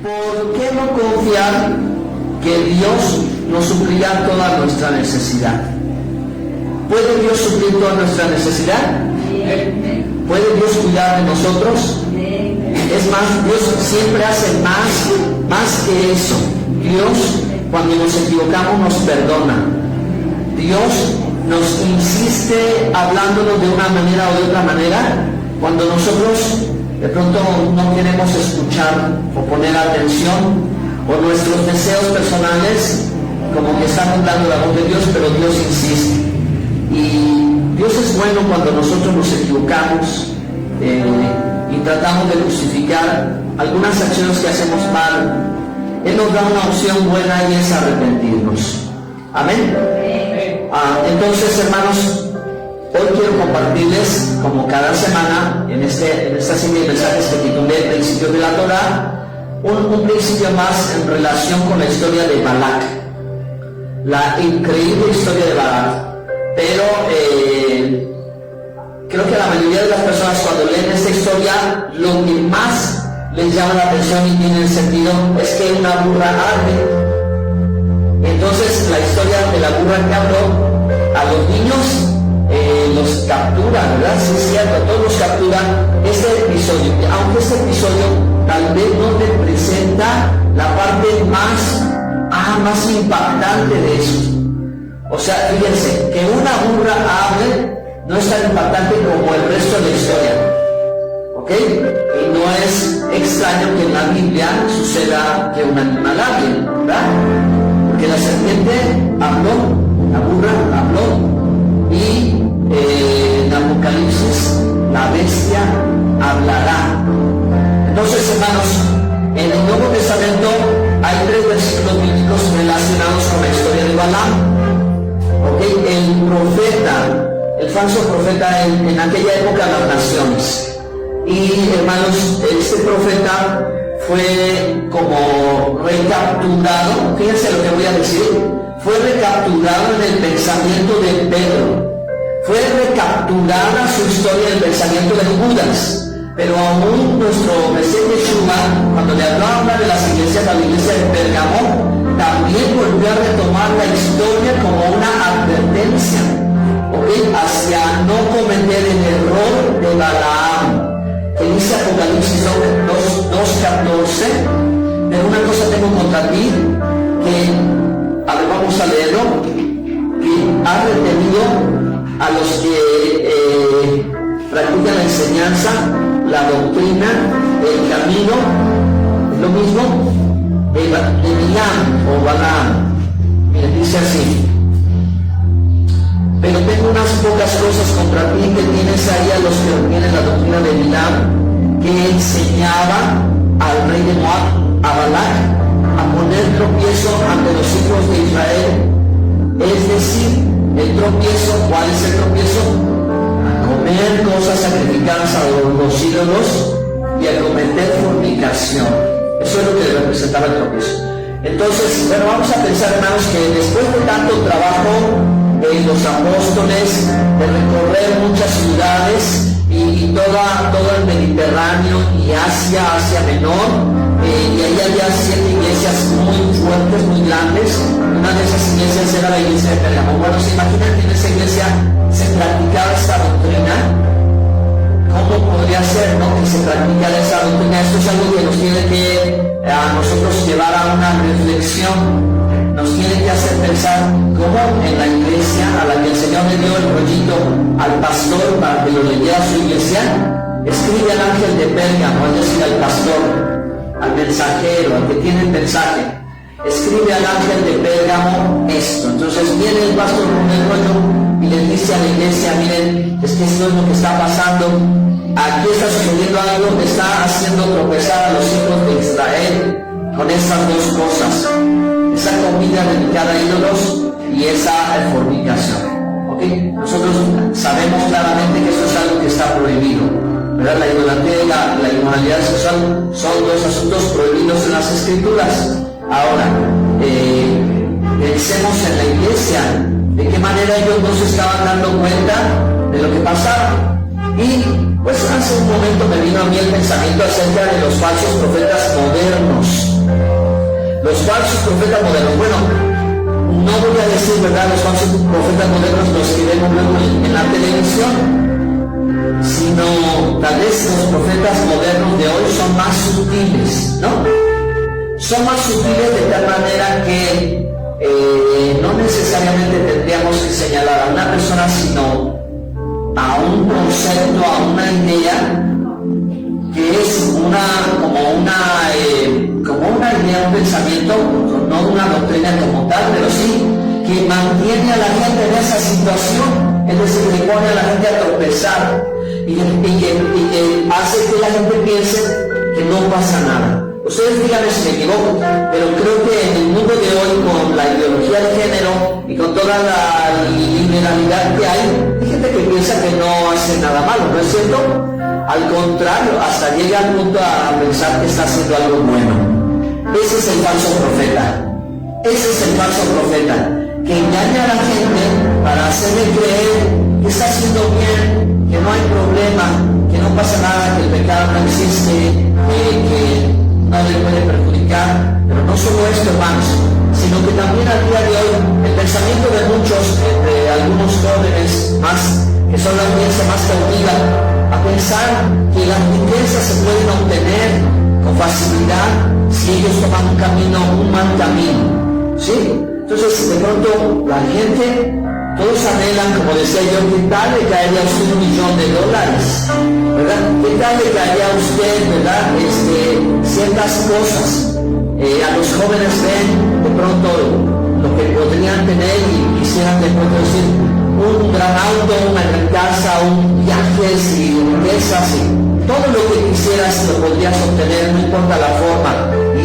¿Por qué no confiar que Dios nos suplirá toda nuestra necesidad? ¿Puede Dios suplir toda nuestra necesidad? ¿Puede Dios cuidar de nosotros? Es más, Dios siempre hace más que eso. Dios, cuando nos equivocamos, nos perdona. Dios nos insiste hablándonos de una manera o de otra manera cuando nosotros de pronto no queremos escuchar o poner atención, o nuestros deseos personales como que están dando la voz de Dios, pero Dios insiste. Y Dios es bueno cuando nosotros nos equivocamos y tratamos de justificar algunas acciones que hacemos mal. Él nos da una opción buena y es arrepentirnos. Amén. Entonces, hermanos, hoy quiero compartirles, como cada semana, en esta serie de mensajes que titulé Principios de la Torá, un principio más en relación con la historia de Balac, la increíble historia de Balac. Pero creo que a la mayoría de las personas, cuando leen esta historia, lo que más les llama la atención y tiene sentido es que una burra arde. Entonces, la historia de la burra que habló, a los niños los captura, ¿verdad? Sí, es cierto, todos los captura este episodio, aunque este episodio tal vez no te presenta la parte más impactante de eso. O sea, fíjense, que una burra hable no es tan impactante como el resto de la historia, ¿ok? Y no es extraño que en la Biblia suceda que un animal hable, ¿verdad? Porque la serpiente habló, la burra habló, y en Apocalipsis la bestia hablará. Entonces, hermanos, en el Nuevo Testamento hay 3 versículos bíblicos relacionados con la historia de Balaam. ¿Okay? El profeta, el falso profeta en aquella época de las naciones. Y, hermanos, este profeta fue como recapturado, fíjense lo que voy a decir, fue recapturado en el pensamiento de Pedro, fue recapturada su historia en el pensamiento de Judas, pero aún nuestro Mesías Yeshua, cuando le hablaba a una de las iglesias, a la iglesia de Pérgamo, también volvió a retomar la historia como una advertencia, ¿okay? Hacia no cometer el error de Balaam, que dice Apocalipsis 2:14, pero una cosa tengo contra ti, que, a ver, vamos a leerlo, que ha retenido a los que practican la enseñanza, la doctrina, el camino, es lo mismo, de Bilam o Balaam. Miren, dice así: pero tengo unas pocas cosas contra ti, que tienes ahí a los que tienen la doctrina de Bilam, que enseñaba al rey de Moab, a Balac, a poner tropiezo ante los hijos de Israel. Es decir, el tropiezo, ¿cuál es el tropiezo? A comer cosas sacrificadas a los ídolos y a cometer fornicación. Eso es lo que representaba el tropiezo. Entonces, bueno, vamos a pensar, hermanos, que después de tanto trabajo de los apóstoles, de recorrer muchas ciudades y todo el Mediterráneo y Asia Menor, y ahí había 7 iglesias muy fuertes, muy grandes. Una de esas iglesias era la iglesia de Pérgamo. Bueno, ¿se imaginan que en esa iglesia se practicaba esta doctrina? ¿Cómo podría ser, no, que se practicara esa doctrina? Esto es algo que nos tiene que a nosotros llevar a una reflexión, nos tiene que hacer pensar cómo en la iglesia a la que el Señor le dio el rollito al pastor para que lo leyera a su iglesia, escribe al ángel de Pérgamo, es decir, al pastor, al mensajero, al que tiene el mensaje, escribe al ángel de Pérgamo esto. Entonces viene el pastor con el rollo y le dice a la iglesia: miren, es que esto es lo que está pasando, aquí está sucediendo algo que está haciendo tropezar a los hijos de Israel con estas 2 cosas, esa comida dedicada a ídolos y esa fornicación. ¿Okay? Nosotros sabemos claramente que esto es algo que está prohibido, ¿verdad? La idolatría y la inmoralidad sexual son 2 asuntos prohibidos en las Escrituras. Ahora, pensemos en la iglesia, de qué manera ellos no se estaban dando cuenta de lo que pasaba. Y pues hace un momento me vino a mí el pensamiento acerca de los falsos profetas modernos. falsos profetas modernos. Bueno, no voy a decir, ¿verdad?, los falsos profetas modernos, los que vemos luego en la televisión, sino tal vez los profetas modernos de hoy son más sutiles, ¿no? Son más sutiles de tal manera que no necesariamente tendríamos que señalar a una persona, sino a un concepto, a una idea que es como una idea, un pensamiento, no una doctrina como tal, pero sí que mantiene a la gente en esa situación, es decir, que pone a la gente a tropezar y que hace que la gente piense que no pasa nada. Ustedes díganme si me equivoco, pero creo que en el mundo de hoy, con la ideología de género y con toda la liberalidad que hay gente que piensa que no hace nada malo, ¿no es cierto? Al contrario, hasta llega al punto a pensar que está haciendo algo bueno. Ese es el falso profeta. Ese es el falso profeta, que engaña a la gente para hacerle creer que está haciendo bien, que no hay problema, que no pasa nada, que el pecado no existe, que no le puede perjudicar. Pero no solo esto, hermanos, sino que también al día de hoy el pensamiento de muchos, de algunos jóvenes más, que son la audiencia más cautiva, a pensar que las riquezas se pueden obtener con facilidad si ellos toman un mal camino, ¿sí? Entonces, de pronto, la gente, todos anhelan, como decía yo, ¿qué tal le caería a usted $1.000.000, ¿verdad? ¿Qué tal le caería a usted, verdad, ciertas cosas? A los jóvenes ven de pronto lo que podrían tener y quisieran de pronto decir un gran auto, una gran casa, un viajes y riquezas y todo lo que quisieras lo podrías obtener, no importa la forma. Y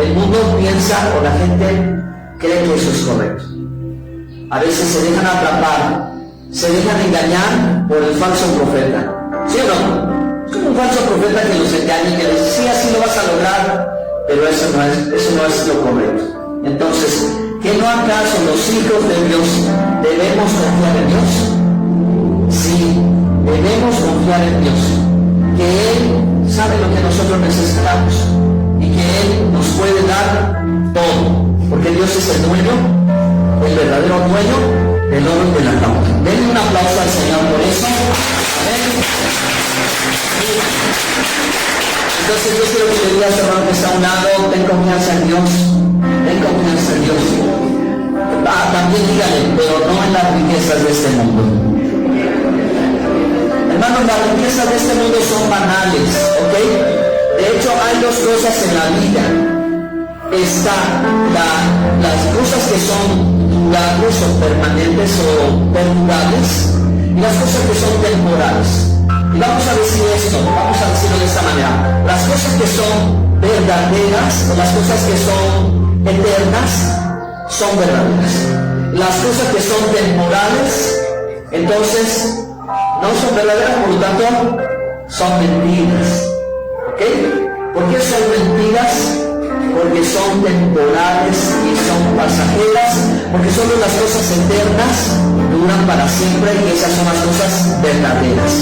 el mundo piensa, o la gente cree que eso es correcto. A veces se dejan atrapar, se dejan engañar por el falso profeta. ¿Sí o no? Es como un falso profeta que los engaña y que les dice, sí, así lo vas a lograr, pero eso no es lo correcto. Entonces, ¿que no acaso los hijos de Dios debemos confiar en Dios? Sí, debemos confiar en Dios, que Él sabe lo que nosotros necesitamos y que Él nos puede dar todo, porque Dios es el dueño, el verdadero dueño del oro y de la plata. Denle un aplauso al Señor por eso. Amén. Entonces yo quiero que le digas, hermano, que está a un lado, ten confianza en Dios, ten confianza en Dios. También dígale, pero no en las riquezas de este mundo. Hermanos, las riquezas de este mundo son banales, ¿ok? De hecho, hay dos cosas en la vida. Está las cosas que son durables o permanentes o perdurables y las cosas que son temporales. Y vamos a decir esto, vamos a decirlo de esta manera. Las cosas que son verdaderas o las cosas que son eternas son verdaderas. Las cosas que son temporales, entonces, no son verdaderas, por lo tanto, son mentiras. ¿Ok? ¿Por qué son mentiras? Porque son temporales y son pasajeras, porque solo las cosas eternas duran para siempre y esas son las cosas verdaderas.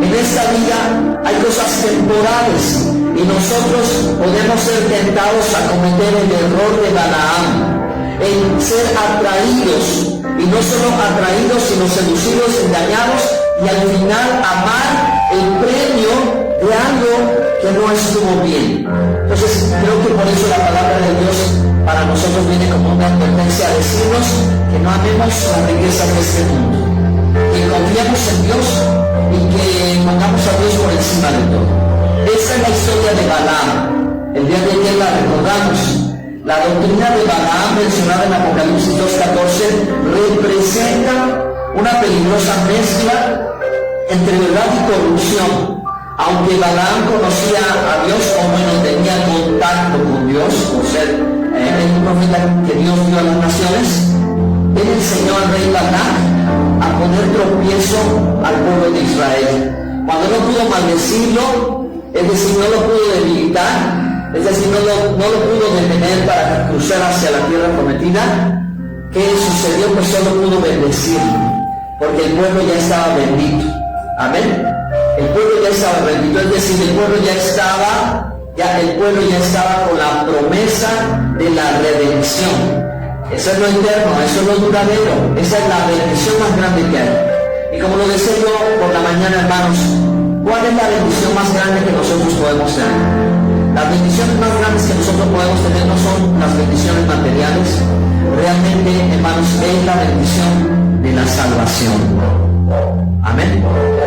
En esta vida hay cosas temporales y nosotros podemos ser tentados a cometer el error de Balaam, en ser atraídos, y no solo atraídos, sino seducidos, engañados, y al final amar el premio de algo que no estuvo bien. Entonces creo que por eso la palabra de Dios para nosotros viene como una advertencia a decirnos que no amemos las riquezas de este mundo, que confiemos en Dios y que pongamos a Dios por encima de todo. Esa es la historia de Balaam. El día de ayer la recordamos. La doctrina de Balaam mencionada en Apocalipsis 2:14 representa una peligrosa mezcla entre verdad y corrupción. Aunque Balaam conocía a Dios, o bueno, tenía contacto con Dios, por ser un profeta que Dios dio a las naciones, él enseñó al rey Balac a poner tropiezo al pueblo de Israel. Cuando no pudo maldecirlo, es decir, no lo pudo debilitar, es decir, no lo pudo detener para cruzar hacia la tierra prometida, ¿qué sucedió? Pues solo pudo bendecirlo, porque el pueblo ya estaba bendito. Amén. El pueblo ya estaba bendito, es decir, el pueblo ya estaba Ya el pueblo ya estaba con la promesa de la redención. Eso es lo eterno, eso es lo duradero, esa es la bendición más grande que hay. Y como lo decía yo por la mañana, hermanos, ¿cuál es la bendición más grande que nosotros podemos tener? Las bendiciones más grandes que nosotros podemos tener no son las bendiciones materiales. Realmente, hermanos, es la bendición de la salvación. Amén.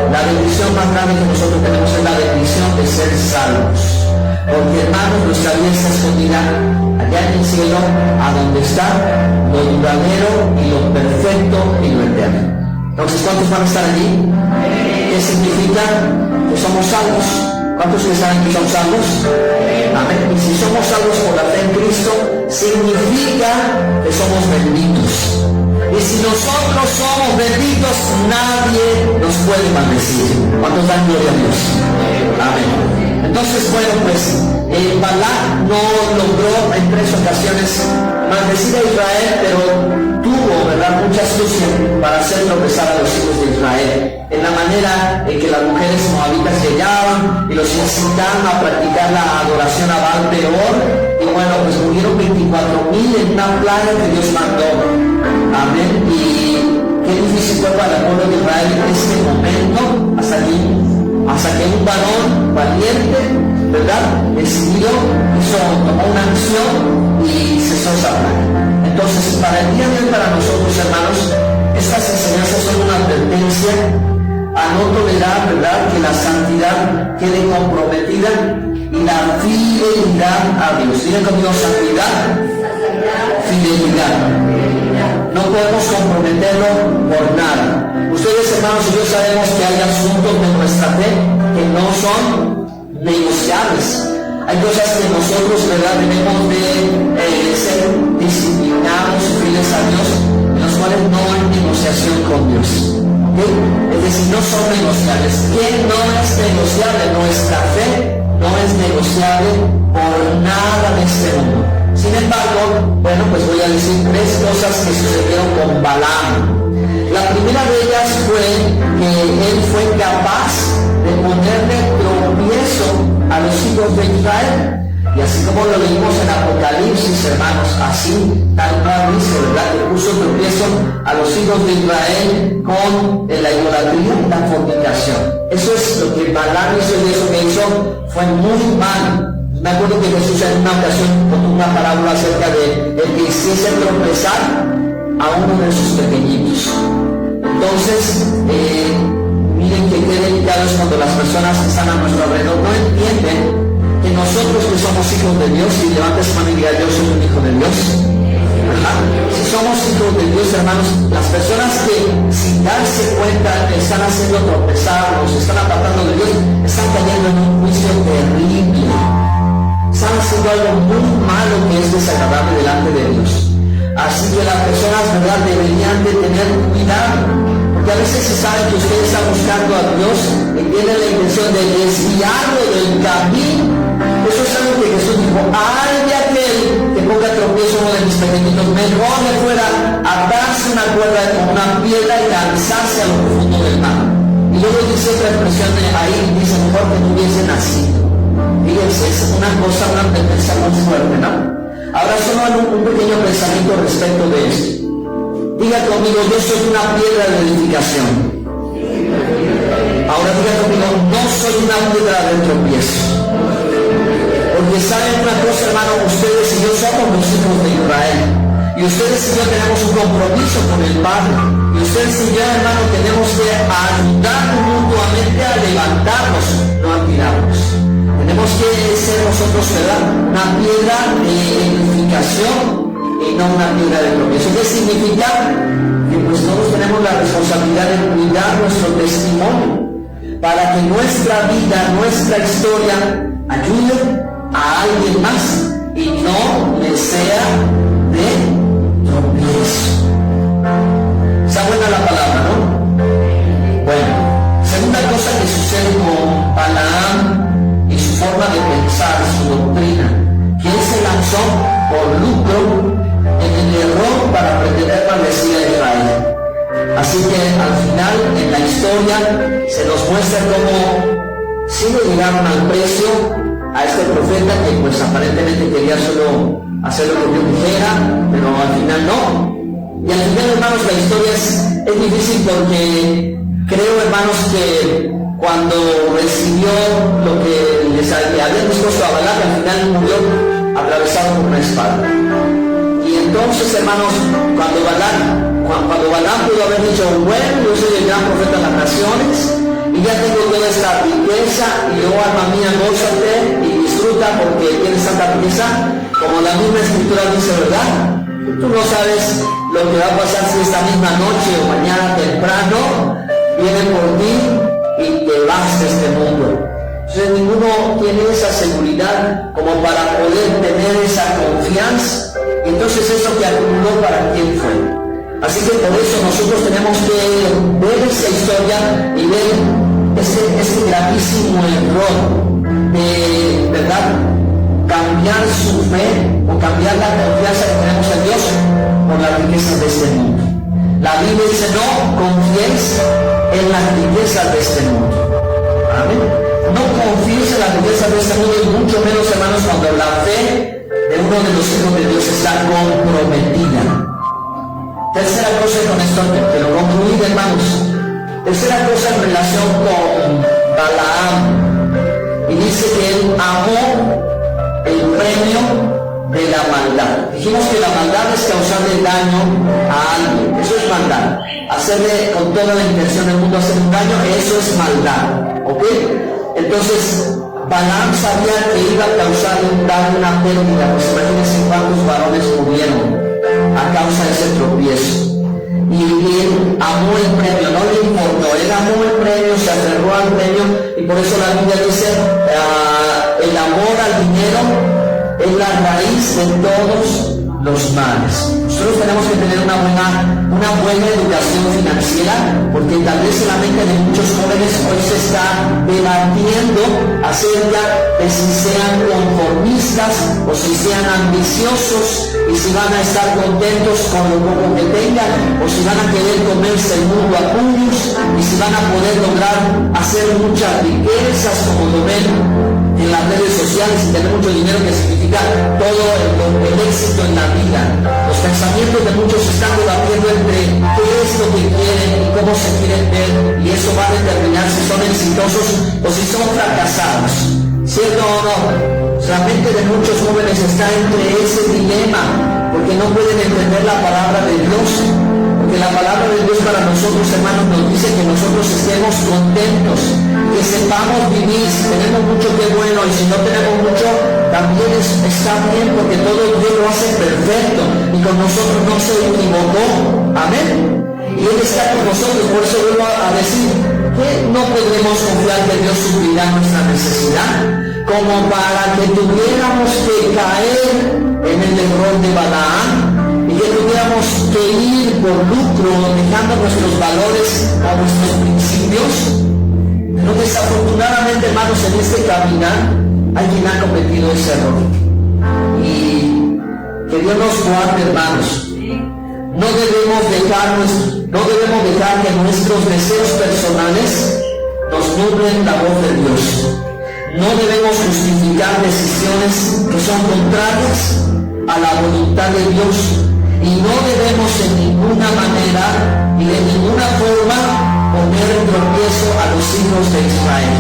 La bendición más grande que nosotros tenemos es la bendición de ser salvos. Porque, hermanos, nuestra vida está escondida allá en el cielo, a donde está lo duradero y lo perfecto y lo eterno. Entonces, ¿cuántos van a estar allí? ¿Qué significa? Que somos salvos. ¿Cuántos que saben que son salvos? Amén. Y si somos salvos por la fe en Cristo, significa que somos benditos. Y si nosotros somos benditos, nadie nos puede maldecir. ¿Cuántos dan gloria a Dios? Amén. Entonces, bueno, pues Balac no logró en 3 ocasiones maldecir a Israel, pero tuvo, ¿verdad?, mucha astucia para hacer tropezar a los hijos de Israel, en la manera en que las mujeres moabitas llegaban y los incitaban a practicar la adoración a Baal Peor, y bueno, pues murieron 24,000 en una plaga que Dios mandó. Amén. Y qué difícil fue para el pueblo de Israel en este momento, hasta que un varón valiente, ¿verdad?, decidió, tomó una acción y cesó esa plaga. Entonces, para el día de hoy, para nosotros, hermanos, estas enseñanzas son una advertencia a no tolerar, ¿verdad?, que la santidad quede comprometida y la fidelidad a Dios. Digan conmigo: santidad, fidelidad. No podemos comprometerlo por nada. Ustedes, hermanos y yo, sabemos que hay asuntos de nuestra fe que no son negociables. Hay cosas que nosotros, ¿verdad?, debemos de ser disciplinados y fieles a Dios, en los cuales no hay negociación con Dios. ¿Okay? Es decir, no son negociables. ¿Qué no es negociable? Nuestra fe no es negociable por nada de este mundo. Sin embargo, bueno, pues voy a decir 3 cosas que sucedieron con Balaam. La primera de ellas fue que él fue capaz de ponerle tropiezo a los hijos de Israel. Y así como lo leímos en Apocalipsis, hermanos, así tal cual dice, ¿verdad?, que puso tropiezo a los hijos de Israel con la idolatría y la fornicación. Eso es lo que Balaam hizo, y eso que hizo fue muy malo. Me acuerdo que Jesús en una ocasión contó una parábola acerca de el que hiciese tropezar a uno de sus pequeñitos. Entonces, miren que qué delicado es cuando las personas que están a nuestro alrededor no entienden que nosotros que somos hijos de Dios, y levanta su mano y diga: yo soy un hijo de Dios. ¿Verdad? Si somos hijos de Dios, hermanos, las personas que sin darse cuenta están haciendo tropezar, nos están apartando de Dios, están cayendo en un juicio terrible. Están haciendo algo muy malo que es desagradable delante de Dios. Así que las personas, ¿verdad?, deberían de tener cuidado, porque a veces se sabe que usted está buscando a Dios y tiene la intención de desviarlo del camino. Eso es algo que Jesús dijo: ay de aquel que ponga tropiezo a uno de mis pequeñitos, mejor le fuera atarse una cuerda con una piedra y lanzarse a lo profundo del mar. Y luego dice otra expresión ahí, dice: mejor que no hubiese nacido. Fíjense, es una cosa, una advertencia muy fuerte, ¿no? Ahora solo un pequeño pensamiento respecto de esto. Diga conmigo: yo soy una piedra de edificación. Ahora diga conmigo: no soy una piedra de tropiezo. Porque saben una cosa, hermano, ustedes y yo somos los hijos de Israel. Y ustedes y yo tenemos un compromiso con el Padre. Y ustedes y yo, hermano, tenemos que ayudarnos mutuamente a levantarnos, no a tirarnos. Tenemos que ser nosotros, ¿verdad?, una piedra de edificación y no una piedra de tropiezo. ¿Qué significa? Que pues todos tenemos la responsabilidad de cuidar nuestro testimonio para que nuestra vida, nuestra historia ayude a alguien más y no le sea de tropiezo. Está buena la palabra, ¿no? Bueno, segunda cosa que sucede con Balaam y su forma de pensar, su doctrina, que él se lanzó por lucro en el error para pretender maldecir a Israel. Así que al final, en la historia, se nos muestra cómo sí le llegaron al precio, a este profeta que pues aparentemente quería solo hacer lo que Dios dijera, pero al final no. Y al final, hermanos, la historia es difícil porque creo, hermanos, que cuando recibió lo que les habían dispuesto a Balac, al final murió atravesado por una espada. Y entonces, hermanos, cuando Balaam pudo haber dicho, bueno, yo soy el gran profeta de las naciones, y ya tengo toda esta riqueza, y yo, alma mía, gózate y disfruta porque tienes tanta riqueza, como la misma escritura dice, ¿verdad? Tú no sabes lo que va a pasar si esta misma noche o mañana temprano viene por ti y te vas de este mundo. Entonces ninguno tiene esa seguridad como para poder tener esa confianza. Y entonces eso que acumuló, ¿para quién fue? Así que por eso nosotros tenemos que ver esa historia y ver este gravísimo error de, ¿verdad?, cambiar su fe o cambiar la confianza que tenemos en Dios por las riquezas de este mundo. La Biblia dice, no confíes en las riquezas de este mundo. Amén. No confíes en las riquezas de este mundo, y mucho menos, hermanos, cuando la fe de uno de los hijos de Dios está comprometida. Tercera cosa, con esto que lo concluí, hermanos. Tercera cosa en relación con Balaam. Y dice que él amó el premio de la maldad. Dijimos que la maldad es causarle daño a alguien. Eso es maldad. Hacerle con toda la intención del mundo hacer un daño, eso es maldad. ¿Ok? Entonces, Balaam sabía que iba a causarle un daño, una pérdida. Pues imagínense cuántos varones murieron a causa de ese tropiezo. Y él amó el premio, no le importó, él amó el premio, se aferró al premio, y por eso la Biblia dice, el amor al dinero es la raíz de todos los males. Nosotros tenemos que tener una buena educación financiera, porque tal vez en la mente de muchos jóvenes hoy se está debatiendo acerca de si sean conformistas o si sean ambiciosos, y si van a estar contentos con lo poco que tengan, o si van a querer comerse el mundo a puños, y si van a poder lograr hacer muchas riquezas como lo ven en las redes sociales y tener mucho dinero, que significa todo el éxito en la vida. Los pensamientos de muchos están debatiendo entre qué es lo que quieren y cómo se quieren ver, y eso va a determinar si son exitosos o si son fracasados. ¿Cierto o no? La mente de muchos jóvenes está entre ese dilema, porque no pueden entender la palabra de Dios. Porque la palabra de Dios para nosotros, hermanos, nos dice que nosotros estemos contentos, que sepamos vivir. Si tenemos mucho, qué bueno, y si no tenemos mucho, también está bien, porque todo Dios lo hace perfecto, y con nosotros no se equivocó. Amén. Y Él está con nosotros. Por eso vuelvo a decir que no podremos confiar que Dios suplirá nuestra necesidad, como para que tuviéramos que caer en el error de Balaam, y que tuviéramos que ir por lucro, dejando nuestros valores o nuestros principios. Pero desafortunadamente, hermanos, en este caminar hay quien ha cometido ese error. Y que Dios nos guarde, hermanos. No debemos dejar que nuestros deseos personales nos nublen la voz de Dios. No debemos justificar decisiones que son contrarias a la voluntad de Dios, y no debemos en ninguna manera y de ninguna forma poner en tropiezo a los hijos de Israel.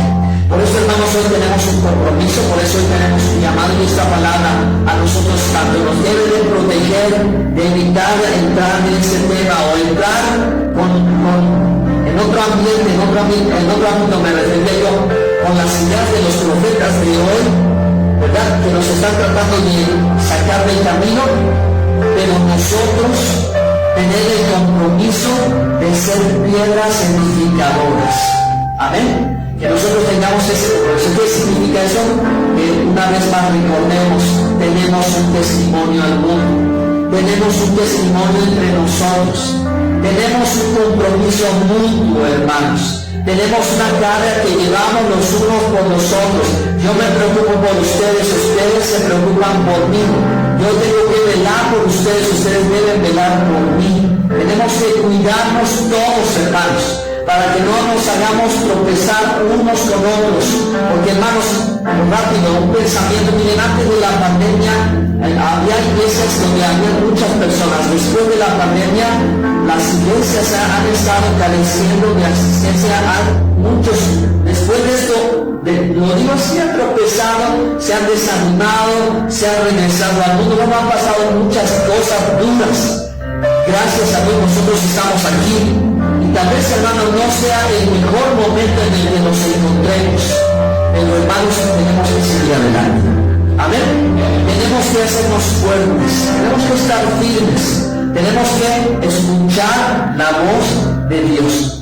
Por eso, hermanos, hoy tenemos un compromiso, por eso hoy tenemos un llamado, y esta palabra a nosotros tanto nos debe de proteger, de evitar entrar en este tema o entrar en otro ambiente, en otro ámbito, me refería yo, con las ideas de los profetas de hoy, ¿verdad?, que nos están tratando de sacar del camino, pero nosotros tener el compromiso de ser piedras edificadoras. Amén. Que nosotros tengamos ese compromiso. ¿Qué significa eso? Que una vez más recordemos, tenemos un testimonio al mundo, tenemos un testimonio entre nosotros, tenemos un compromiso mutuo, hermanos. Tenemos una carga que llevamos los unos por los otros. Yo me preocupo por ustedes, ustedes se preocupan por mí. Yo tengo que velar por ustedes, ustedes deben velar por mí. Tenemos que cuidarnos todos, hermanos. para que no nos hagamos tropezar unos con otros. Porque hermanos, rápido, un pensamiento, miren, antes de la pandemia había iglesias donde había muchas personas. Después de la pandemia, las iglesias han estado careciendo de asistencia a muchos. Después de esto, lo digo, se han tropezado, se han desanimado, se han regresado al mundo, no han pasado muchas cosas duras. Gracias a Dios nosotros estamos aquí. Y tal vez, hermano, no sea el mejor momento en el que nos encontremos, pero hermanos, tenemos que seguir adelante. Amén. Tenemos que hacernos fuertes, tenemos que estar firmes, tenemos que escuchar la voz de Dios.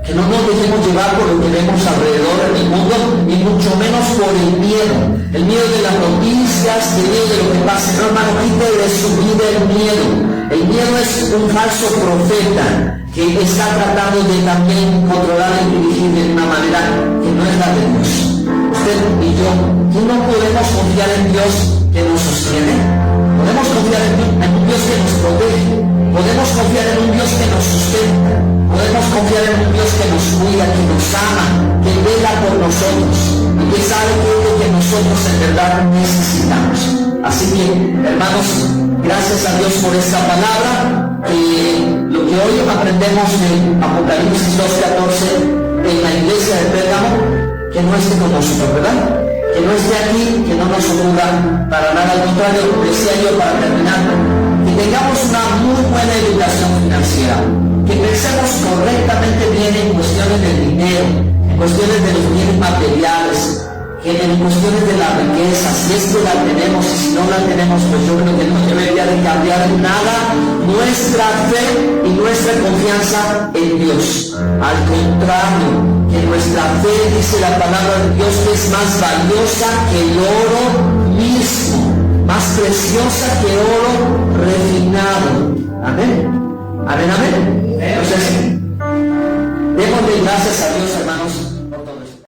Que no nos dejemos llevar por lo que vemos alrededor en el mundo, y mucho menos por el miedo de las noticias, el miedo de lo que pasa. No, hermano, quite de su vida el miedo. El miedo es un falso profeta que está tratando de también controlar y dirigir de una manera que no es la de Dios. Usted y yo, no podemos confiar en Dios que nos sostiene. Podemos confiar en un Dios que nos protege. Podemos confiar en un Dios que nos sustenta. Podemos confiar en un Dios que nos cuida, que nos ama, que vela por nosotros y que sabe qué es lo que nosotros en verdad necesitamos. Así que, hermanos, gracias a Dios por esta palabra, que lo que hoy aprendemos en Apocalipsis 2:14 en la iglesia de Pérgamo, que no esté con nosotros, ¿verdad? Que no esté aquí, que no nos ocurra para nada. Al contrario, decía yo para terminar, que tengamos una muy buena educación financiera, que pensemos correctamente bien en cuestiones del dinero, en cuestiones de los bienes materiales, que en cuestiones de la riqueza, si es que la tenemos y si no la tenemos, pues yo creo que no debería de cambiar nada nuestra fe y nuestra confianza en Dios. Al contrario, que nuestra fe, dice la palabra de Dios, que es más valiosa que el oro mismo, más preciosa que oro refinado. Amén. Amén, amén. Entonces, démosle gracias a Dios.